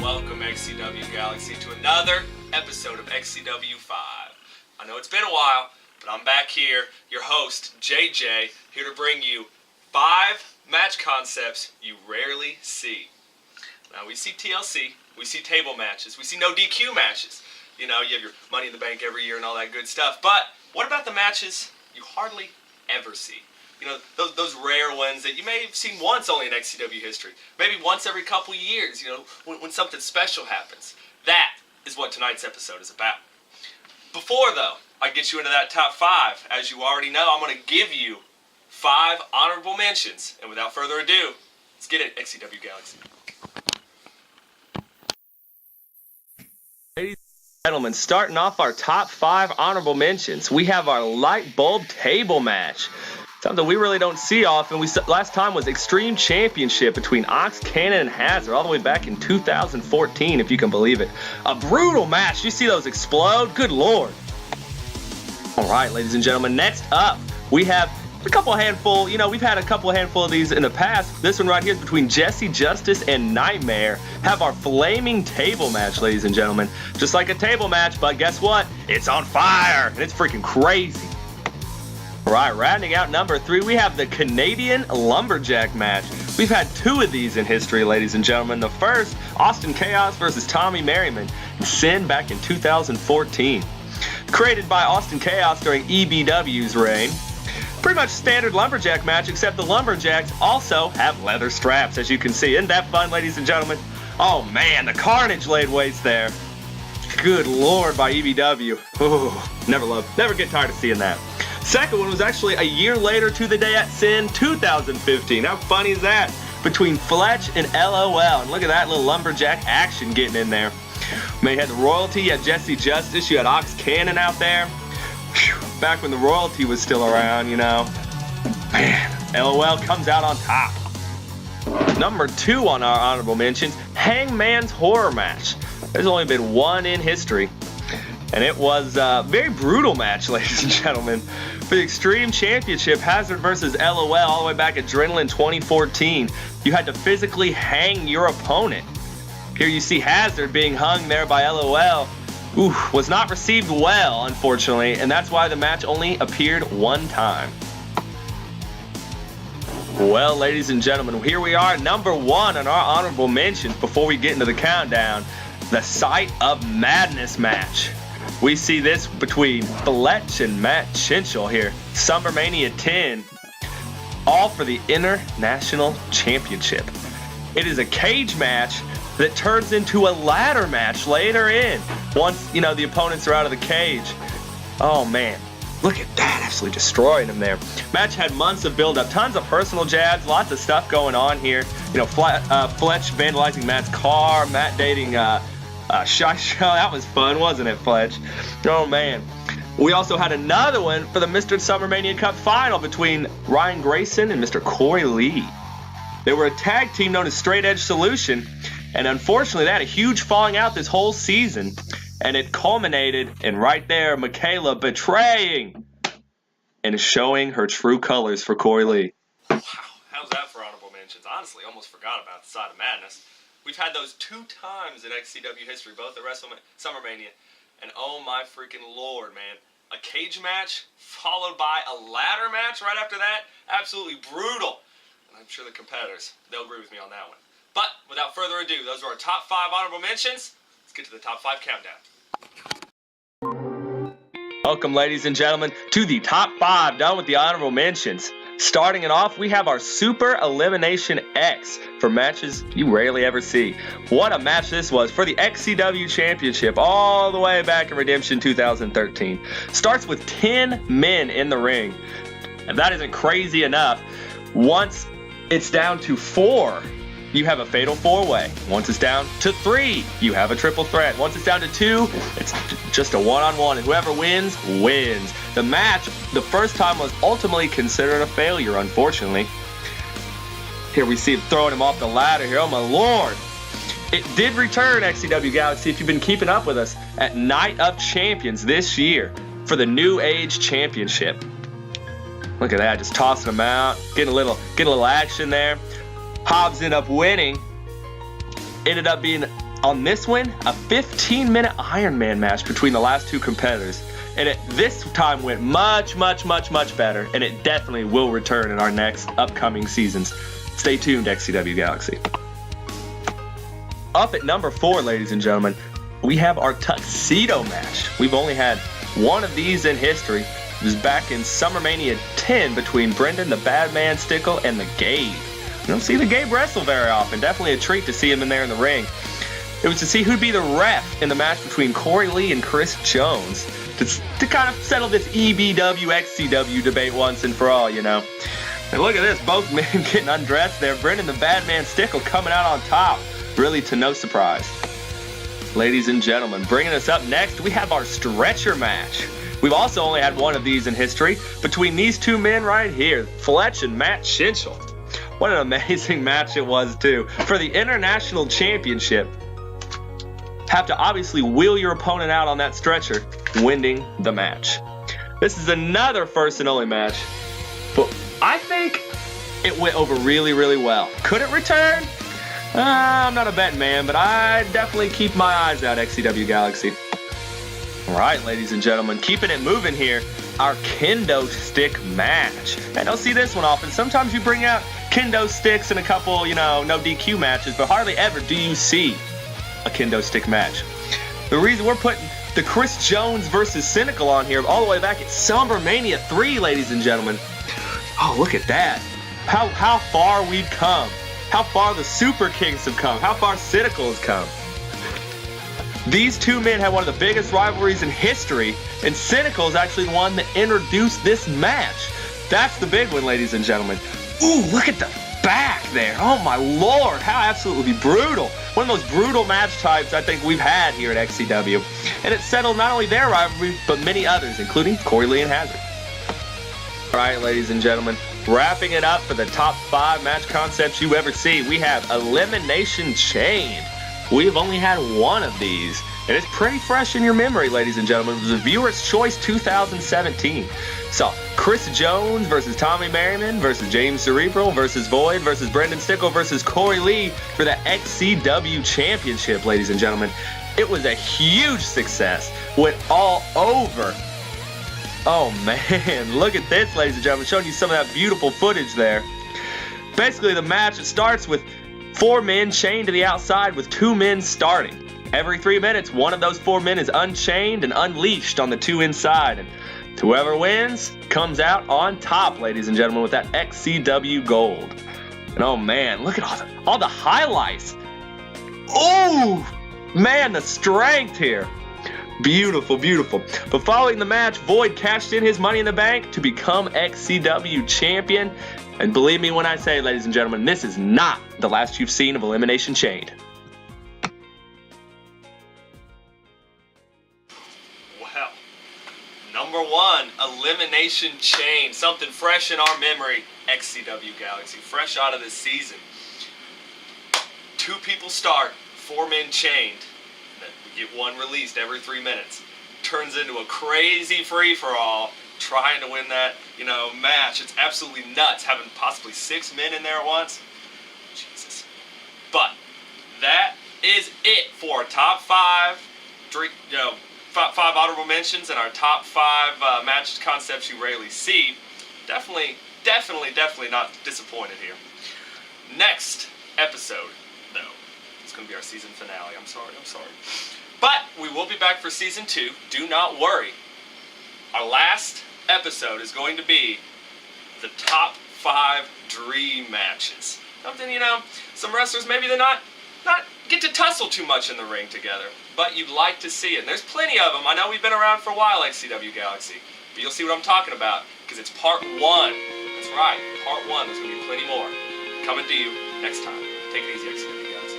Welcome, XCW Galaxy, to another episode of XCW 5. I know it's been a while, but I'm back here, your host, JJ, here to bring you 5 match concepts you rarely see. Now, we see TLC, we see table matches, we see no DQ matches. You know, you have your Money in the Bank every year and all that good stuff. But what about the matches you hardly ever see? You know, those rare ones that you may have seen once only in XCW history. Maybe once every couple years, you know, when something special happens. That is what tonight's episode is about. Before, though, I get you into that top 5, as you already know, I'm going to give you 5 honorable mentions. And without further ado, let's get it, XCW Galaxy. Ladies and gentlemen, starting off our top 5 honorable mentions, we have our light bulb table match. Something we really don't see often. Last time was Extreme Championship between Ox, Cannon, and Hazard, all the way back in 2014, if you can believe it. A brutal match. You see those explode? Good Lord. All right, ladies and gentlemen, next up, we have we've had a couple handful of these in the past. This one right here is between Jesse Justice and Nightmare. Have our flaming table match, ladies and gentlemen. Just like a table match, but guess what? It's on fire, and it's freaking crazy. All right, rounding out number 3, we have the Canadian Lumberjack match. We've had 2 of these in history, ladies and gentlemen. The first, Austin Chaos versus Tommy Merriman in Sin back in 2014. Created by Austin Chaos during EBW's reign. Pretty much standard lumberjack match, except the lumberjacks also have leather straps, as you can see. Isn't that fun, ladies and gentlemen? Oh man, the carnage laid waste there. Good Lord, by EBW. Ooh, never get tired of seeing that. Second one was actually a year later to the day at Sin, 2015. How funny is that? Between Fletch and LOL. And look at that little lumberjack action getting in there. Man, you had the Royalty, you had Jesse Justice, you had Ox Cannon out there. Whew, back when the Royalty was still around, you know. Man, LOL comes out on top. Number 2 on our honorable mentions, Hangman's Horror Match. There's only been one in history. And it was a very brutal match, ladies and gentlemen. For the Extreme Championship, Hazard versus LOL, all the way back at Adrenaline 2014. You had to physically hang your opponent. Here you see Hazard being hung there by LOL. Ooh, was not received well, unfortunately, and that's why the match only appeared one time. Well, ladies and gentlemen, here we are, number 1 on our honorable mentions before we get into the countdown. The Sight of Madness match. We see this between Fletch and Chinchilla here. SummerMania 10. All for the International Championship. It is a cage match that turns into a ladder match later in. Once, you know, the opponents are out of the cage. Oh, man. Look at that. Absolutely destroying them there. Match had months of build-up. Tons of personal jabs. Lots of stuff going on here. You know, Fletch vandalizing Matt's car. Matt dating... Shy Show, that was fun, wasn't it, Fletch? Oh, man. We also had another one for the Mr. SummerMania Cup final between Ryan Grayson and Mr. Corey Lee. They were a tag team known as Straight Edge Solution, and unfortunately, they had a huge falling out this whole season, and it culminated in right there, Michaela betraying and showing her true colors for Corey Lee. Wow, how's that for honorable mentions? Honestly, almost forgot about the Side of Madness. We've had those 2 times in XCW history, both at SummerMania, and oh my freaking Lord, man. A cage match followed by a ladder match right after that? Absolutely brutal. And I'm sure the competitors, they'll agree with me on that one. But without further ado, those are our top 5 honorable mentions. Let's get to the top 5 countdown. Welcome, ladies and gentlemen, to the top 5, done with the honorable mentions. Starting it off, we have our Super Elimination X for matches you rarely ever see. What a match this was for the XCW Championship all the way back in Redemption 2013. Starts with 10 men in the ring. If that isn't crazy enough, once it's down to 4, you have a fatal 4-way. Once it's down to 3, you have a triple threat. Once it's down to 2, it's just a one-on-one, and whoever wins, wins. The match, the first time, was ultimately considered a failure, unfortunately. Here we see him throwing him off the ladder here. Oh, my Lord. It did return, XCW Galaxy, if you've been keeping up with us, at Night of Champions this year for the New Age Championship. Look at that, just tossing him out, getting a little action there. Hobbs ended up winning. ended up being, on this one, a 15-minute Iron Man match between the last two competitors. And this time went much, much, much, much better, and it definitely will return in our next upcoming seasons. Stay tuned, XCW Galaxy. Up at number 4, ladies and gentlemen, we have our Tuxedo Match. We've only had one of these in history. It was back in SummerMania 10 between Brendan the Badman Stickle and the Gabe. You don't see the Gabe wrestle very often. Definitely a treat to see him in there in the ring. It was to see who'd be the ref in the match between Corey Lee and Chris Jones to kind of settle this EBW, XCW debate once and for all, you know. And look at this, both men getting undressed there. Brendan the Badman Stickle coming out on top, really to no surprise. Ladies and gentlemen, bringing us up next, we have our stretcher match. We've also only had one of these in history between these two men right here, Fletch and Matt Chinchilla. What an amazing match it was, too. For the International Championship, have to obviously wheel your opponent out on that stretcher, winning the match. This is another first and only match, but I think it went over really, really well. Could it return? I'm not a betting man, but I definitely keep my eyes out, XCW Galaxy. All right, ladies and gentlemen, keeping it moving here, our kendo stick match. I don't see this one often. Sometimes you bring out kendo sticks in a couple, you know, no DQ matches, but hardly ever do you see a kendo stick match. The reason we're putting the Chris Jones versus Cynical on here all the way back at SummerMania 3, ladies and gentlemen. Oh, look at that. How far we've come. How far the Super Kings have come. How far Cynical has come. These two men had one of the biggest rivalries in history, and Cynical is actually the one that introduced this match. That's the big one, ladies and gentlemen. Ooh, look at the back there. Oh my Lord, how absolutely brutal. One of the most brutal match types I think we've had here at XCW. And it settled not only their rivalry, but many others, including Corey Lee and Hazard. All right, ladies and gentlemen, wrapping it up for the top 5 match concepts you ever see, we have Elimination Chained. We've only had one of these, and it's pretty fresh in your memory, ladies and gentlemen. It was a Viewer's Choice 2017. So, Chris Jones versus Tommy Merriman versus James Cerebral versus Void versus Brendan Stickle versus Corey Lee for the XCW Championship, ladies and gentlemen. It was a huge success. Went all over. Oh, man. Look at this, ladies and gentlemen. Showing you some of that beautiful footage there. Basically, the match, it starts with 4 men chained to the outside with 2 men starting. Every 3 minutes, one of those 4 men is unchained and unleashed on the 2 inside. And whoever wins comes out on top, ladies and gentlemen, with that XCW gold. And oh man, look at all the highlights. Oh man, the strength here. Beautiful, beautiful. But following the match, Void cashed in his Money in the Bank to become XCW champion. And believe me when I say, ladies and gentlemen, this is not the last you've seen of Elimination Chained. Well, number 1, Elimination Chained. Something fresh in our memory, XCW Galaxy. Fresh out of this season. 2 people start, 4 men chained. We get 1 released every 3 minutes. Turns into a crazy free-for-all. Trying to win that, you know, match. It's absolutely nuts having possibly 6 men in there at once. Jesus. But that is it for our top 5, 5 honorable mentions and our top 5 match concepts you rarely see. Definitely not disappointed here. Next episode, though, it's going to be our season finale. I'm sorry. But we will be back for season 2. Do not worry. Our last episode is going to be the top 5 dream matches. Something, you know, some wrestlers maybe they're not get to tussle too much in the ring together, but you'd like to see it. And there's plenty of them. I know we've been around for a while, XCW Galaxy, but you'll see what I'm talking about because it's part 1. That's right, part 1. There's going to be plenty more coming to you next time. Take it easy, XCW Galaxy.